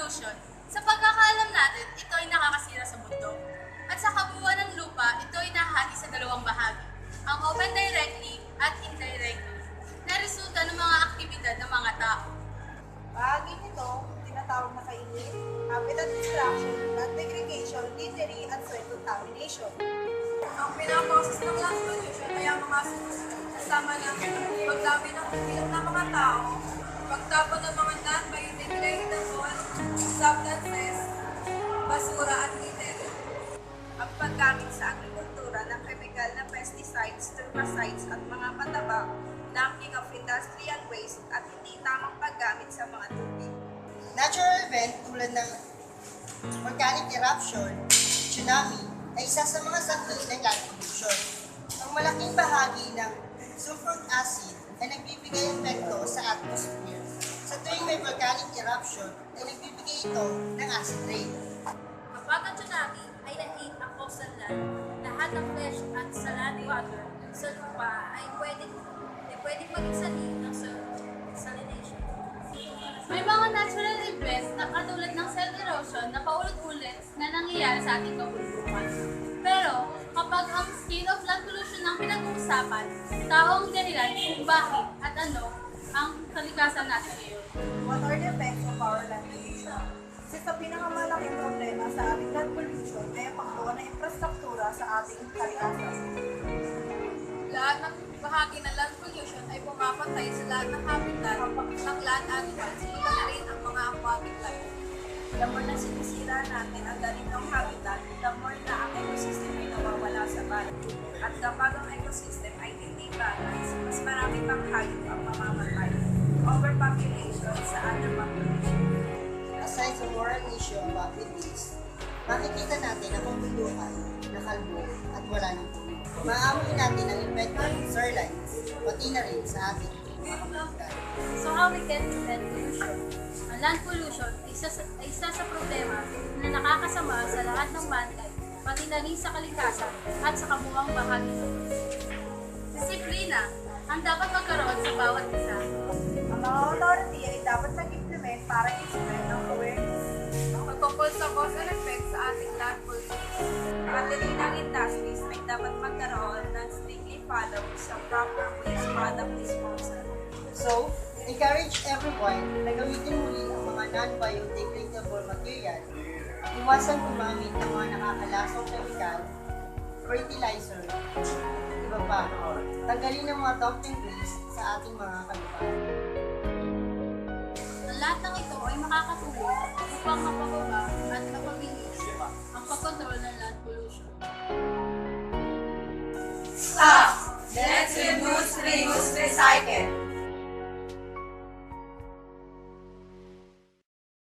pollution. Sa pagkakaalam natin, ito ay nakakasira sa mundo. At sa kabuuan ng lupa, ito ay nahati sa dalawang bahagi, ang open directly at indirectly, na resulta ng mga aktibidad ng mga tao. Bahagi nito, tinatawag na kainit, habitat destruction, land degradation, littering, at soil contamination. Ang pinaposes ng land pollution ay ang mga kasama ng pagdami ng bilang ng mga tao, pagtapon ng mga non-biodegradable substances, basura at litter, Ang paggamit sa agrikultura ng chemical na pesticides, herbicides, at mga pataba, dumping of industrial waste, at hindi tamang paggamit sa mga tubig. Natural event tulad ng volcanic eruption, tsunami, ay isa sa mga sanhi ng land pollution. Ang malaking bahagi ng sulfuric acid ay nagbibigay epekto sa atmosphere. Sa tuwing may volcanic eruption, ay nagbibigay ito ng acid rain. Kapag ang tsunami ay na-hit ang coastal land, lahat ng fresh at salty water sa lupa ay pwedeng maging sanhi ng salination. May mga natural events na katulad ng soil erosion na paulit-ulit na nangyayari sa ating kabundukan. Pero kapag ang scale of land pollution ang pinag-uusapan, tao ang dahilan kung bakit at ano ang kalikasan natin ngayon. What are the effects of our land pollution? Isa sa pinakamalaking problema sa ating land pollution ay ang paggawa ng infrastruktura sa ating kalikasan. lahat ng bahagi ng land pollution ay pumapatay sa lahat ng habitat ng land animals, pati na rin ang mga aquatic life. The more na sinisira natin ang ganitong habitat, the more na ang ecosystem ay nawawala sa balance. At kapag ang ecosystem ay hindi balance, mas marami pang hayop ang mamamatay. Overpopulation sa other population. Aside sa moral issue about this, makikita natin ang kabundukan, nakalbo, at wala ng tubig. Maamoy natin ang epekto ng shorebelines, pati na rin sa ating mga kabubukan. So how we get to land pollution? Ang land pollution ay isa sa problema na nakakasama sa lahat ng mankind, pati na rin sa kalikasan at sa kabuuang bahagi ng mundo. Disiplina ang dapat magkaroon sa bawat isa. Ang mga authority ay dapat mag-implement para i-spread ng awareness. Pagkukul sa cause and effect sa ating land pollution, pati rin ang industries ay dapat magkaroon ng strictly follow sa proper waste product disposal. So, encourage everyone na gamitin muli ang mga non-biodegradable material. Iwasan gumamit ng mga nakakalasong chemical, fertilizer, iba pa. Tanggalin ang mga dumping waste sa ating mga kalupaan. Ang lahat ng ito ay makakatulong upang mapababa at mapabilis ang pagkontrol ng land pollution. Stop! Let's reduce, reuse, recycle!